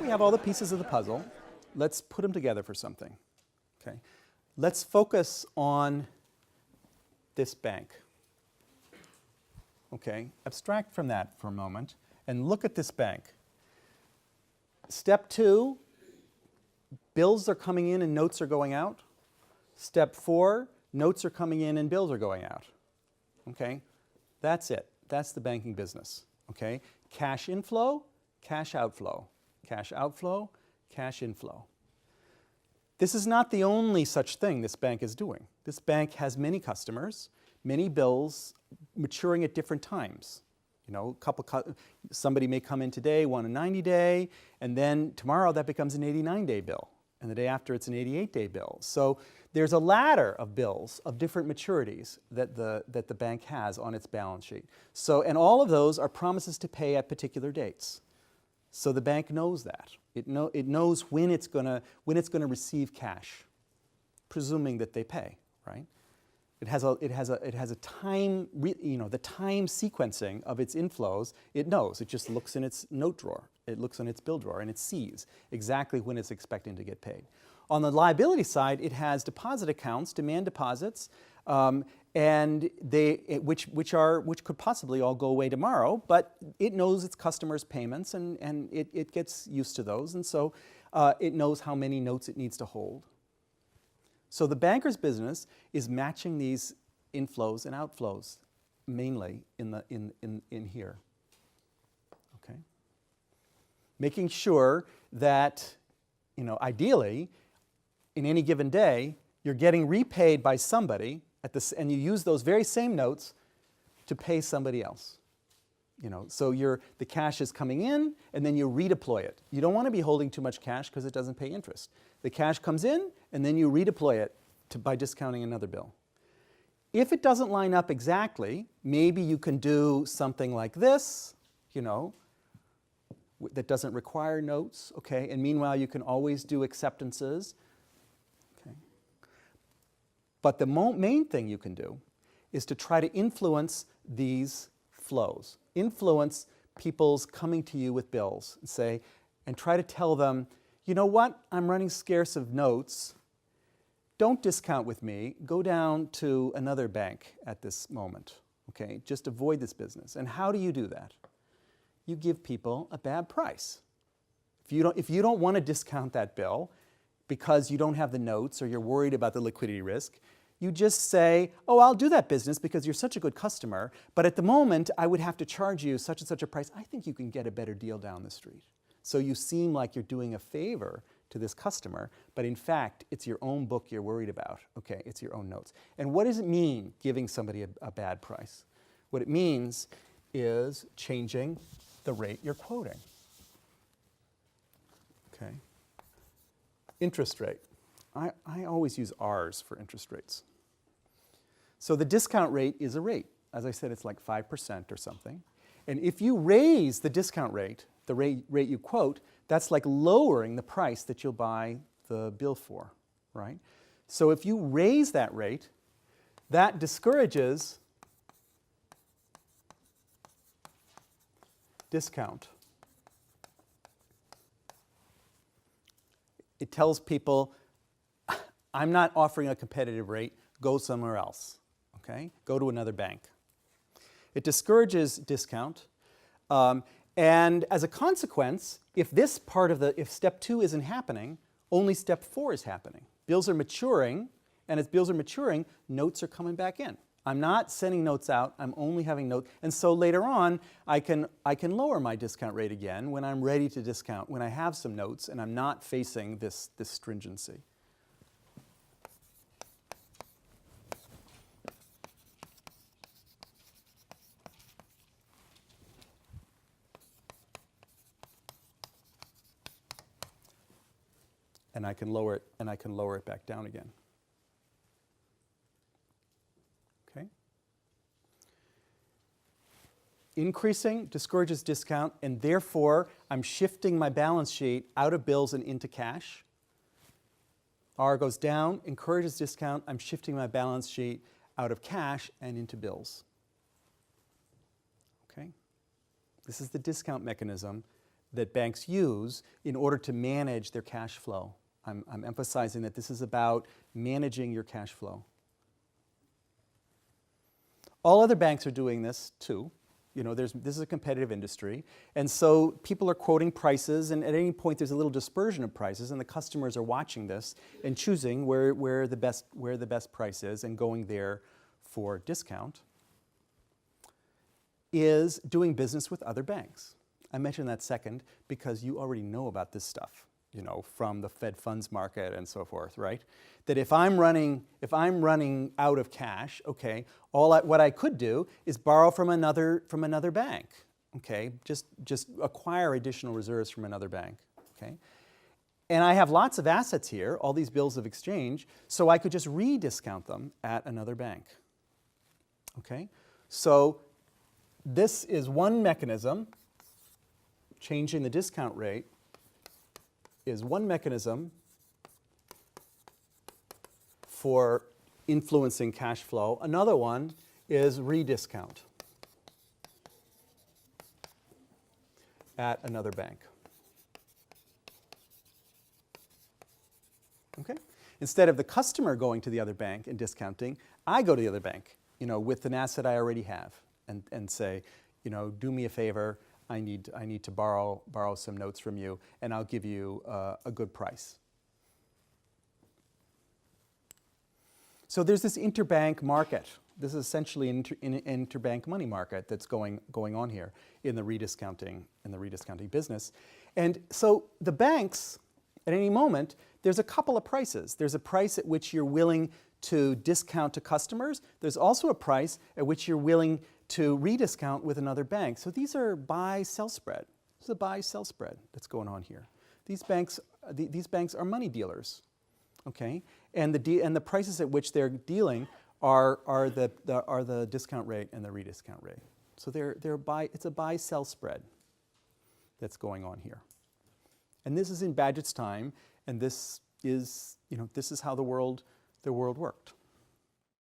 We have all the pieces of the puzzle. Let's put them together for something. Okay. Let's focus on this bank. Okay. Abstract from that for a moment and look at this bank. Step 2, bills are coming in and notes are going out. Step 4, notes are coming in and bills are going out. Okay? That's it. That's the banking business. Okay? Cash inflow, cash outflow. Cash outflow, cash inflow. This is not the only such thing this bank is doing. This bank has many customers, many bills maturing at different times. You know, somebody may come in today, want a 90-day, and then tomorrow that becomes an 89-day bill, and the day after it's an 88-day bill. So there's a ladder of bills of different maturities that the bank has on its balance sheet. So, and all of those are promises to pay at particular dates. So the bank knows that. It knows when it's going to receive cash, presuming that they pay, right? It has a time, the time sequencing of its inflows. It knows. It just looks in its note drawer. It looks in its bill drawer, and it sees exactly when it's expecting to get paid. On the liability side, it has deposit accounts, demand deposits, and which could possibly all go away tomorrow. But it knows its customers' payments, and it gets used to those, and so it knows how many notes it needs to hold. So the banker's business is matching these inflows and outflows, mainly in here. Okay, making sure that, ideally, in any given day, you're getting repaid by somebody and you use those very same notes to pay somebody else. So the cash is coming in, and then you redeploy it. You don't want to be holding too much cash because it doesn't pay interest. The cash comes in, and then you redeploy it by discounting another bill. If it doesn't line up exactly, maybe you can do something like this, that doesn't require notes, okay? And meanwhile, you can always do acceptances, okay? But the main thing you can do is to try to influence these flows. Influence people's coming to you with bills and try to tell them, you know what, I'm running scarce of notes. Don't discount with me. Go down to another bank at this moment. Okay, just avoid this business. And how do you do that? You give people a bad price. If you don't want to discount that bill because you don't have the notes or you're worried about the liquidity risk, you just say, oh, I'll do that business because you're such a good customer, but at the moment I would have to charge you such and such a price. I think you can get a better deal down the street. So you seem like you're doing a favor to this customer, but in fact, it's your own book you're worried about. Okay, it's your own notes. And what does it mean, giving somebody a bad price? What it means is changing the rate you're quoting. Okay. Interest rate. I always use R's for interest rates. So the discount rate is a rate. As I said, it's like 5% or something. And if you raise the discount rate, the rate you quote, that's like lowering the price that you'll buy the bill for, right? So if you raise that rate, that discourages discount. It tells people, I'm not offering a competitive rate, go somewhere else, okay? Go to another bank. It discourages discount, and as a consequence, if step 2 isn't happening, only step 4 is happening. Bills are maturing, and as bills are maturing, notes are coming back in. I'm not sending notes out, I'm only having notes, and so later on, I can lower my discount rate again when I'm ready to discount, when I have some notes and I'm not facing this stringency. And I can lower it back down again. Okay? Increasing discourages discount, and therefore I'm shifting my balance sheet out of bills and into cash. R goes down, encourages discount, I'm shifting my balance sheet out of cash and into bills. This is the discount mechanism that banks use in order to manage their cash flow. I'm emphasizing that this is about managing your cash flow. All other banks are doing this too. You know, this is a competitive industry, and so people are quoting prices, and at any point there's a little dispersion of prices, and the customers are watching this and choosing where the best price is and going there for discount. Is doing business with other banks. I mentioned that second because you already know about this stuff, you know, from the Fed funds market and so forth, right? That if I'm running out of cash, okay, what I could do is borrow from another bank, okay? Just acquire additional reserves from another bank, okay? And I have lots of assets here, all these bills of exchange, so I could just rediscount them at another bank, okay? So this is one mechanism. Changing the discount rate is one mechanism for influencing cash flow. Another one is rediscount at another bank. Okay? Instead of the customer going to the other bank and discounting, I go to the other bank, you know, with an asset I already have and say, you know, do me a favor, I need to borrow some notes from you, and I'll give you a good price. So there's this interbank market. This is essentially an interbank money market that's going on here in the rediscounting business. And so the banks, at any moment, there's a couple of prices. There's a price at which you're willing to discount to customers. There's also a price at which you're willing to rediscount with another bank. So these are buy-sell spread. This is a buy-sell spread that's going on here. These banks are money dealers, okay? And the prices at which they're dealing are the discount rate and the rediscount rate. So it's a buy-sell spread that's going on here. And this is in Bagehot's time, and this is how the world worked.